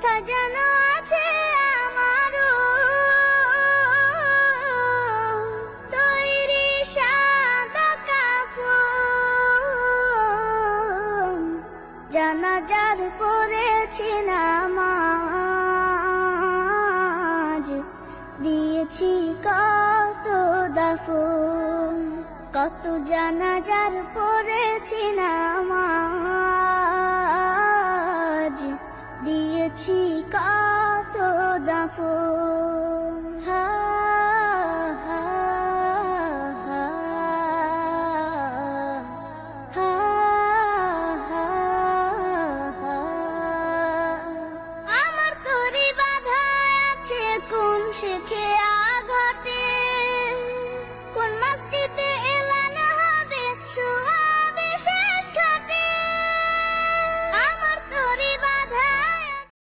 কথা জানা আছে আমারও, তৈরি সাদা কাফন, জানাজার পড়েছি নামাজ, দিয়েছি কত দাফন। কত জানাজার পড়েছি নামাজ, দিয়েছি কত দাফন।